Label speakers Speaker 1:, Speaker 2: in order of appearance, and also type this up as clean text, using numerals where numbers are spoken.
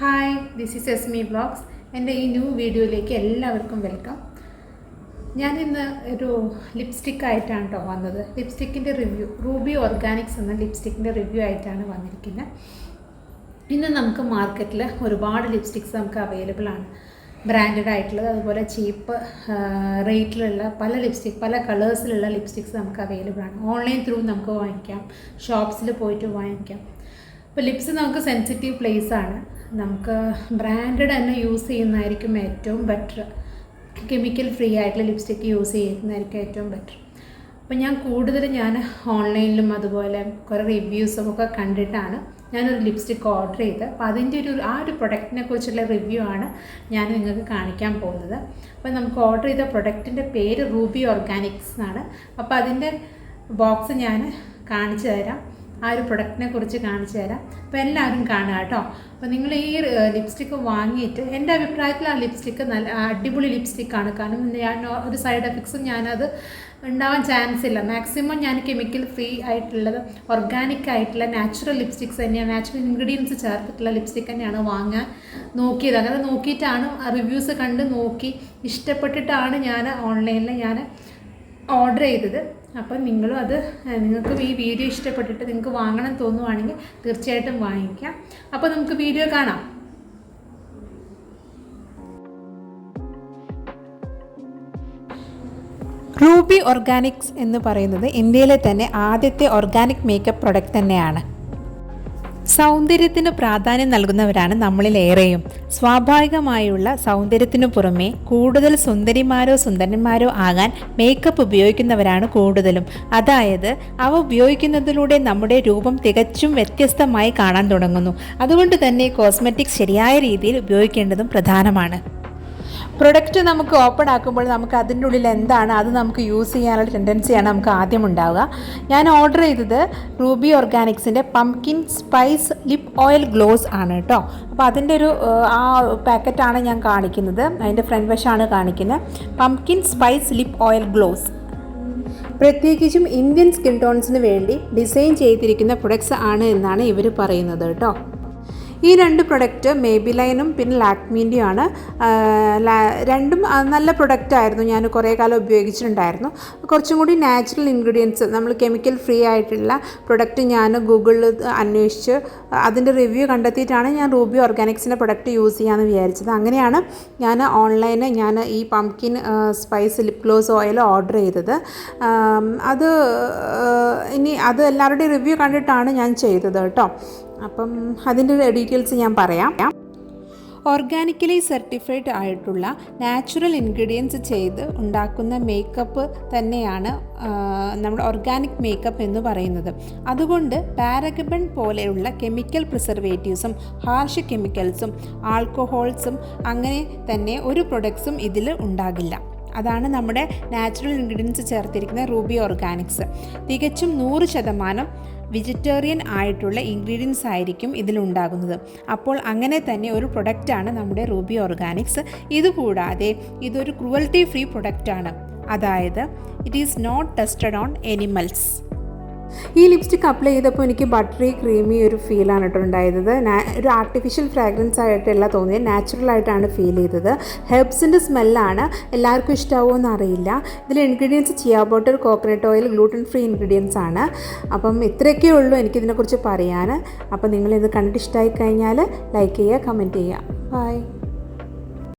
Speaker 1: Hi, this is Esmi vlogs. എൻ്റെ ഈ new വീഡിയോയിലേക്ക് എല്ലാവർക്കും വെൽക്കം. ഞാനിന്ന് ഒരു ലിപ്സ്റ്റിക് ആയിട്ടാണ് കേട്ടോ വന്നത്. ലിപ്സ്റ്റിക്കിൻ്റെ റിവ്യൂ, റൂബി ഓർഗാനിക്സ് എന്ന ലിപ്സ്റ്റിക്കിൻ്റെ റിവ്യൂ ആയിട്ടാണ് വന്നിരിക്കുന്നത്. ഇന്ന് നമുക്ക് മാർക്കറ്റിൽ ഒരുപാട് ലിപ്സ്റ്റിക്സ് നമുക്ക് അവൈലബിൾ ആണ്. ബ്രാൻഡഡ് ആയിട്ടുള്ളത്, അതുപോലെ ചീപ്പ് റേറ്റിലുള്ള പല കളേഴ്സിലുള്ള ലിപ്സ്റ്റിക്സ് നമുക്ക് അവൈലബിൾ ആണ്. ഓൺലൈൻ ത്രൂ നമുക്ക് വാങ്ങിക്കാം, ഷോപ്സിൽ പോയിട്ട് വാങ്ങിക്കാം. ഇപ്പോൾ ലിപ്സ് നമുക്ക് സെൻസിറ്റീവ് പ്ലേസ് ആണ്. നമുക്ക് ബ്രാൻഡഡ് തന്നെ യൂസ് ചെയ്യുന്നതായിരിക്കും ഏറ്റവും ബെറ്റർ. കെമിക്കൽ ഫ്രീ ആയിട്ടുള്ള ലിപ്സ്റ്റിക്ക് യൂസ് ചെയ്യുന്നതായിരിക്കും ഏറ്റവും ബെറ്റർ. അപ്പോൾ ഞാൻ ഓൺലൈനിലും അതുപോലെ കുറേ റിവ്യൂസും ഒക്കെ കണ്ടിട്ടാണ് ഞാനൊരു ലിപ്സ്റ്റിക്ക് ഓർഡർ ചെയ്ത്. അപ്പോൾ അതിൻ്റെ ആ ഒരു പ്രൊഡക്റ്റിനെ കുറിച്ചുള്ള റിവ്യൂ ആണ് ഞാൻ നിങ്ങൾക്ക് കാണിക്കാൻ പോകുന്നത്. അപ്പോൾ നമുക്ക് ഓർഡർ ചെയ്ത പ്രൊഡക്റ്റിൻ്റെ പേര് റൂബി ഓർഗാനിക്സ് എന്നാണ്. അപ്പോൾ അതിൻ്റെ ബോക്സ് ഞാൻ കാണിച്ചു തരാം, ആ ഒരു പ്രൊഡക്റ്റിനെ കുറിച്ച് കാണിച്ചു തരാം. അപ്പോൾ എല്ലാവരും കാണുക കേട്ടോ. അപ്പോൾ നിങ്ങൾ ഈ ലിപ്സ്റ്റിക്ക് വാങ്ങിയിട്ട്, എൻ്റെ അഭിപ്രായത്തിൽ ആ ലിപ്സ്റ്റിക്ക് നല്ല അടിപൊളി ലിപ്സ്റ്റിക്കാണ്. കാരണം ഞാൻ ഒരു സൈഡ് എഫക്ട്സും ഞാനത് ഉണ്ടാവാൻ ചാൻസ് ഇല്ല. മാക്സിമം ഞാൻ കെമിക്കൽ ഫ്രീ ആയിട്ടുള്ളത്, ഓർഗാനിക് ആയിട്ടുള്ള നാച്ചുറൽ ലിപ്സ്റ്റിക്സ് തന്നെയാണ്, നാച്ചുറൽ ഇൻഗ്രീഡിയൻസ് ചേർത്തിട്ടുള്ള ലിപ്സ്റ്റിക്ക് തന്നെയാണ് വാങ്ങാൻ നോക്കിയത്. അങ്ങനെ നോക്കിയിട്ടാണ് റിവ്യൂസ് കണ്ട് നോക്കി ഇഷ്ടപ്പെട്ടിട്ടാണ് ഞാൻ ഓൺലൈനിൽ ഓർഡർ ചെയ്തത്. അപ്പം നിങ്ങൾക്ക് ഈ വീഡിയോ ഇഷ്ടപ്പെട്ടിട്ട് നിങ്ങൾക്ക് വാങ്ങണം തോന്നുവാണെങ്കിൽ തീർച്ചയായിട്ടും വാങ്ങിക്കാം. അപ്പോൾ നമുക്ക് വീഡിയോ കാണാം. റൂബി ഓർഗാനിക്സ് എന്ന് പറയുന്നത് ഇന്ത്യയിലെ തന്നെ ആദ്യത്തെ ഓർഗാനിക് മേക്കപ്പ് പ്രൊഡക്റ്റ് തന്നെയാണ്. സൗന്ദര്യത്തിന് പ്രാധാന്യം നൽകുന്നവരാണ് നമ്മളിലേറെയും. സ്വാഭാവികമായുള്ള സൗന്ദര്യത്തിനു പുറമെ കൂടുതൽ സുന്ദരന്മാരോ ആകാൻ മേക്കപ്പ് ഉപയോഗിക്കുന്നവരാണ് കൂടുതലും. അതായത് അവ ഉപയോഗിക്കുന്നതിലൂടെ നമ്മുടെ രൂപം തികച്ചും വ്യത്യസ്തമായി കാണാൻ തുടങ്ങുന്നു. അതുകൊണ്ട് തന്നെ കോസ്മെറ്റിക്സ് ശരിയായ രീതിയിൽ ഉപയോഗിക്കേണ്ടതും പ്രധാനമാണ്. പ്രൊഡക്റ്റ് നമുക്ക് ഓപ്പൺ ആക്കുമ്പോൾ നമുക്ക് അതിൻ്റെ ഉള്ളിൽ എന്താണ് അത് നമുക്ക് യൂസ് ചെയ്യാനുള്ള ടെൻഡൻസിയാണ് നമുക്ക് ആദ്യം ഉണ്ടാവുക. ഞാൻ ഓർഡർ ചെയ്തത് റൂബി ഓർഗാനിക്സിൻ്റെ pumpkin spice lip oil gloss ആണ് കേട്ടോ. അപ്പോൾ അതിൻ്റെ ആ പാക്കറ്റാണ് ഞാൻ കാണിക്കുന്നത്. അതിൻ്റെ ഫ്രണ്ട് വശമാണ് കാണിക്കുന്നത്. Pumpkin spice lip oil gloss പ്രത്യേകിച്ചും ഇന്ത്യൻ സ്കിൻ ടോൺസിന് വേണ്ടി ഡിസൈൻ ചെയ്തിരിക്കുന്ന പ്രൊഡക്ട്സ് ആണ് എന്നാണ് ഇവർ പറയുന്നത് കേട്ടോ. ഈ രണ്ട് പ്രൊഡക്റ്റ് മേബിലൈനും പിന്നെ ലാക്മീൻ്റെയും ആണ്. രണ്ടും നല്ല പ്രൊഡക്റ്റായിരുന്നു. ഞാൻ കുറേ കാലം ഉപയോഗിച്ചിട്ടുണ്ടായിരുന്നു. കുറച്ചും കൂടി നാച്ചുറൽ ഇൻഗ്രീഡിയൻസ്, നമ്മൾ കെമിക്കൽ ഫ്രീ ആയിട്ടുള്ള പ്രൊഡക്റ്റ് ഞാൻ ഗൂഗിളിൽ അന്വേഷിച്ച് അതിൻ്റെ റിവ്യൂ കണ്ടെത്തിയിട്ടാണ് ഞാൻ റൂബി ഓർഗാനിക്സിൻ്റെ പ്രൊഡക്റ്റ് യൂസ് ചെയ്യാമെന്ന് വിചാരിച്ചത്. അങ്ങനെയാണ് ഞാൻ ഓൺലൈനിൽ ഈ pumpkin spice lip gloss oil order ചെയ്തത്. അത് എല്ലാവരുടെയും റിവ്യൂ കണ്ടിട്ടാണ് ഞാൻ ചെയ്തത് കേട്ടോ. അപ്പം അതിൻ്റെ ഡീറ്റെയിൽസ് ഞാൻ പറയാം. ഓർഗാനിക്കലി സർട്ടിഫൈഡ് ആയിട്ടുള്ള നാച്ചുറൽ ഇൻഗ്രീഡിയൻസ് ചെയ്ത് ഉണ്ടാക്കുന്ന മേക്കപ്പ് തന്നെയാണ് നമ്മുടെ ഓർഗാനിക് മേക്കപ്പ് എന്ന് പറയുന്നത്. അതുകൊണ്ട് പാരഗബൺ പോലെയുള്ള കെമിക്കൽ പ്രിസർവേറ്റീവ്സും ഹാർഷ് കെമിക്കൽസും ആൽക്കഹോൾസും അങ്ങനെ തന്നെ ഒരു പ്രൊഡക്ട്സും ഇതിൽ ഉണ്ടാകില്ല. അതാണ് നമ്മുടെ നാച്ചുറൽ ഇൻഗ്രീഡിയൻസ് ചേർത്തിരിക്കുന്ന റൂബി ഓർഗാനിക്സ്. തികച്ചും 100% വെജിറ്റേറിയൻ ആയിട്ടുള്ള ഇൻഗ്രീഡിയൻസ് ആയിരിക്കും ഇതിലുണ്ടാകുന്നത്. അപ്പോൾ അങ്ങനെ തന്നെ ഒരു പ്രൊഡക്റ്റാണ് നമ്മുടെ റൂബി ഓർഗാനിക്സ്. ഇതുകൂടാതെ ഇതൊരു ക്രൂവൽറ്റി ഫ്രീ പ്രൊഡക്റ്റാണ്. അതായത് it is not tested on animals. ഈ ലിപ്സ്റ്റിക്ക് അപ്ലൈ ചെയ്തപ്പോൾ എനിക്ക് ബട്ടറി ക്രീമി ഒരു ഫീലാണ് കേട്ടോ ഉണ്ടായത്. ഒരു ആർട്ടിഫിഷ്യൽ ഫ്രാഗ്രൻസ് ആയിട്ടല്ല തോന്നിയത്, നാച്ചുറൽ ആയിട്ടാണ് ഫീൽ ചെയ്തത്. ഹെർബ്സിൻ്റെ സ്മെല്ലാണ്. എല്ലാവർക്കും ഇഷ്ടമാവുമെന്ന് അറിയില്ല. ഇതിൽ ingredients chia butter, coconut oil, gluten free ingredients ആണ്. അപ്പം ഇത്രയൊക്കെ ഉള്ളൂ എനിക്കിതിനെക്കുറിച്ച് പറയാൻ. അപ്പം നിങ്ങളിത് കണ്ടിട്ട് ഇഷ്ടമായി കഴിഞ്ഞാൽ ലൈക്ക് ചെയ്യുക, കമൻറ്റ് ചെയ്യുക. ബൈ.